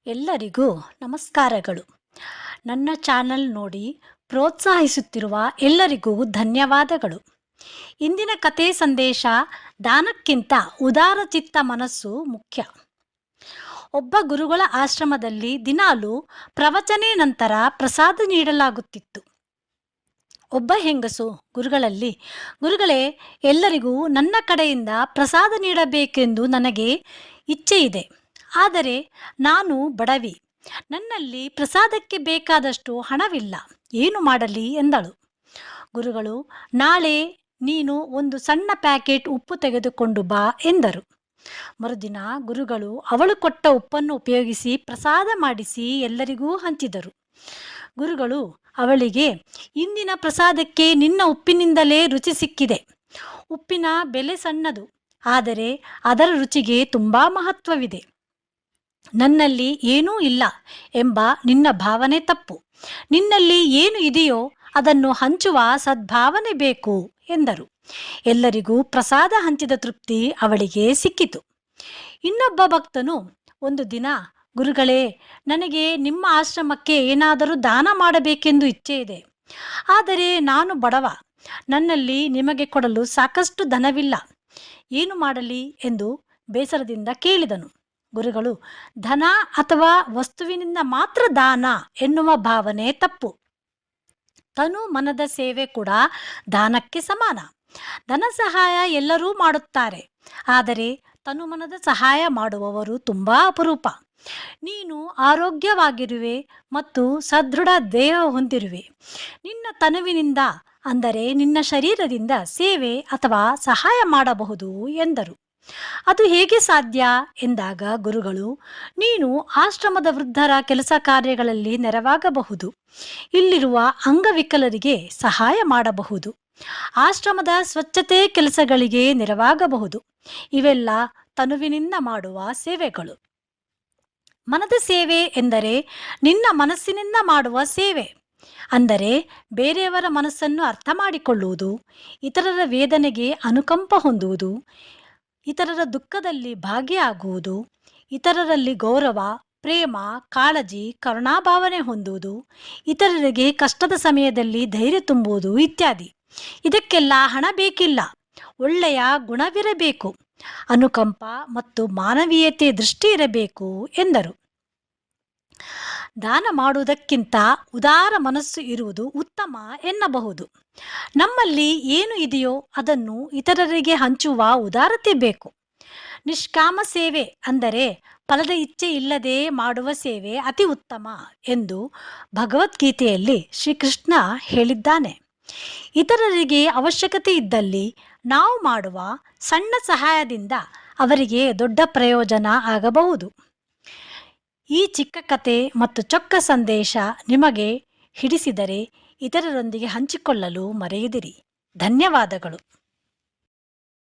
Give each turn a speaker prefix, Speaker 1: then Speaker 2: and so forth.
Speaker 1: ಎಲ್ಲರಿಗೂ ನಮಸ್ಕಾರಗಳು. ನನ್ನ ಚಾನಲ್ ನೋಡಿ ಪ್ರೋತ್ಸಾಹಿಸುತ್ತಿರುವ ಎಲ್ಲರಿಗೂ ಧನ್ಯವಾದಗಳು. ಇಂದಿನ ಕತೆ ಸಂದೇಶ: ದಾನಕ್ಕಿಂತ ಉದಾರಚಿತ್ತ ಮನಸ್ಸು ಮುಖ್ಯ. ಒಬ್ಬ ಗುರುಗಳ ಆಶ್ರಮದಲ್ಲಿ ದಿನಾಲೂ ಪ್ರವಚನೆ ನಂತರ ಪ್ರಸಾದ ನೀಡಲಾಗುತ್ತಿತ್ತು. ಒಬ್ಬ ಹೆಂಗಸು ಗುರುಗಳೇ, ಎಲ್ಲರಿಗೂ ನನ್ನ ಕಡೆಯಿಂದ ಪ್ರಸಾದ ನೀಡಬೇಕೆಂದು ನನಗೆ ಇಚ್ಛೆ ಇದೆ. ಆದರೆ ನಾನು ಬಡವಿ, ನನ್ನಲ್ಲಿ ಪ್ರಸಾದಕ್ಕೆ ಬೇಕಾದಷ್ಟು ಹಣವಿಲ್ಲ, ಏನು ಮಾಡಲಿ ಎಂದಳು. ಗುರುಗಳು, ನಾಳೆ ನೀನು ಒಂದು ಸಣ್ಣ ಪ್ಯಾಕೆಟ್ ಉಪ್ಪು ತೆಗೆದುಕೊಂಡು ಬಾ ಎಂದರು. ಮರುದಿನ ಗುರುಗಳು ಅವಳು ಕೊಟ್ಟ ಉಪ್ಪನ್ನು ಉಪಯೋಗಿಸಿ ಪ್ರಸಾದ ಮಾಡಿಸಿ ಎಲ್ಲರಿಗೂ ಹಂಚಿದರು. ಗುರುಗಳು ಅವಳಿಗೆ, ಇಂದಿನ ಪ್ರಸಾದಕ್ಕೆ ನಿನ್ನ ಉಪ್ಪಿನಿಂದಲೇ ರುಚಿ ಸಿಕ್ಕಿದೆ. ಉಪ್ಪಿನ ಬೆಲೆ ಸಣ್ಣದು, ಆದರೆ ಅದರ ರುಚಿಗೆ ತುಂಬ ಮಹತ್ವವಿದೆ. ನನ್ನಲ್ಲಿ ಏನೂ ಇಲ್ಲ ಎಂಬ ನಿನ್ನ ಭಾವನೆ ತಪ್ಪು. ನಿನ್ನಲ್ಲಿ ಏನು ಇದೆಯೋ ಅದನ್ನು ಹಂಚುವ ಸದ್ಭಾವನೆ ಬೇಕು ಎಂದರು. ಎಲ್ಲರಿಗೂ ಪ್ರಸಾದ ಹಂಚಿದ ತೃಪ್ತಿ ಅವಳಿಗೆ ಸಿಕ್ಕಿತು. ಇನ್ನೊಬ್ಬ ಭಕ್ತನು ಒಂದು ದಿನ, ಗುರುಗಳೇ, ನನಗೆ ನಿಮ್ಮ ಆಶ್ರಮಕ್ಕೆ ಏನಾದರೂ ದಾನ ಮಾಡಬೇಕೆಂದು ಇಚ್ಛೆ ಇದೆ. ಆದರೆ ನಾನು ಬಡವ, ನನ್ನಲ್ಲಿ ನಿಮಗೆ ಕೊಡಲು ಸಾಕಷ್ಟು ಧನವಿಲ್ಲ, ಏನು ಮಾಡಲಿ ಎಂದು ಬೇಸರದಿಂದ ಕೇಳಿದನು. ಗುರುಗಳು, ಧನ ಅಥವಾ ವಸ್ತುವಿನಿಂದ ಮಾತ್ರ ದಾನ ಎನ್ನುವ ಭಾವನೆ ತಪ್ಪು. ತನು ಮನದ ಸೇವೆ ಕೂಡ ದಾನಕ್ಕೆ ಸಮಾನ. ಧನ ಸಹಾಯ ಎಲ್ಲರೂ ಮಾಡುತ್ತಾರೆ, ಆದರೆ ತನುಮನದ ಸಹಾಯ ಮಾಡುವವರು ತುಂಬ ಅಪರೂಪ. ನೀನು ಆರೋಗ್ಯವಾಗಿರುವೆ ಮತ್ತು ಸದೃಢ ದೇಹ ಹೊಂದಿರುವೆ. ನಿನ್ನ ತನುವಿನಿಂದ, ಅಂದರೆ ನಿನ್ನ ಶರೀರದಿಂದ ಸೇವೆ ಅಥವಾ ಸಹಾಯ ಮಾಡಬಹುದು ಎಂದರು. ಅದು ಹೇಗೆ ಸಾಧ್ಯ ಎಂದಾಗ ಗುರುಗಳು, ನೀನು ಆಶ್ರಮದ ವೃದ್ಧರ ಕೆಲಸ ಕಾರ್ಯಗಳಲ್ಲಿ ನೆರವಾಗಬಹುದು, ಇಲ್ಲಿರುವ ಅಂಗವಿಕಲರಿಗೆ ಸಹಾಯ ಮಾಡಬಹುದು, ಆಶ್ರಮದ ಸ್ವಚ್ಛತೆ ಕೆಲಸಗಳಿಗೆ ನೆರವಾಗಬಹುದು. ಇವೆಲ್ಲ ತನುವಿನಿಂದ ಮಾಡುವ ಸೇವೆಗಳು. ಮನದ ಸೇವೆ ಎಂದರೆ ನಿನ್ನ ಮನಸ್ಸಿನಿಂದ ಮಾಡುವ ಸೇವೆ, ಅಂದರೆ ಬೇರೆಯವರ ಮನಸ್ಸನ್ನು ಅರ್ಥ ಮಾಡಿಕೊಳ್ಳುವುದು, ಇತರರ ವೇದನೆಗೆ ಅನುಕಂಪ ಹೊಂದುವುದು, ಇತರರ ದುಃಖದಲ್ಲಿ ಭಾಗಿಯಾಗುವುದು, ಇತರರಲ್ಲಿ ಗೌರವ, ಪ್ರೇಮ, ಕಾಳಜಿ, ಕರುಣಾಭಾವನೆ ಹೊಂದುವುದು, ಇತರರಿಗೆ ಕಷ್ಟದ ಸಮಯದಲ್ಲಿ ಧೈರ್ಯ ತುಂಬುವುದು ಇತ್ಯಾದಿ. ಇದಕ್ಕೆಲ್ಲ ಹಣ ಬೇಕಿಲ್ಲ, ಒಳ್ಳೆಯ ಗುಣವಿರಬೇಕು, ಅನುಕಂಪ ಮತ್ತು ಮಾನವೀಯತೆ ದೃಷ್ಟಿ ಇರಬೇಕು ಎಂದರು. ದಾನ ಮಾಡುವುದಕ್ಕಿಂತ ಉದಾರ ಮನಸ್ಸು ಇರುವುದು ಉತ್ತಮ ಎನ್ನಬಹುದು. ನಮ್ಮಲ್ಲಿ ಏನು ಇದೆಯೋ ಅದನ್ನು ಇತರರಿಗೆ ಹಂಚುವ ಉದಾರತೆ ಬೇಕು. ನಿಷ್ಕಾಮ ಸೇವೆ ಅಂದರೆ ಫಲದ ಇಚ್ಛೆ ಇಲ್ಲದೆ ಮಾಡುವ ಸೇವೆ ಅತಿ ಉತ್ತಮ ಎಂದು ಭಗವದ್ಗೀತೆಯಲ್ಲಿ ಶ್ರೀಕೃಷ್ಣ ಹೇಳಿದ್ದಾನೆ. ಇತರರಿಗೆ ಅವಶ್ಯಕತೆ ಇದ್ದಲ್ಲಿ ನಾವು ಮಾಡುವ ಸಣ್ಣ ಸಹಾಯದಿಂದ ಅವರಿಗೆ ದೊಡ್ಡ ಪ್ರಯೋಜನ ಆಗಬಹುದು. ಈ ಚಿಕ್ಕ ಕತೆ ಮತ್ತು ಚೊಕ್ಕ ಸಂದೇಶ ನಿಮಗೆ ಹಿಡಿಸಿದರೆ ಇತರರೊಂದಿಗೆ ಹಂಚಿಕೊಳ್ಳಲು ಮರೆಯದಿರಿ. ಧನ್ಯವಾದಗಳು.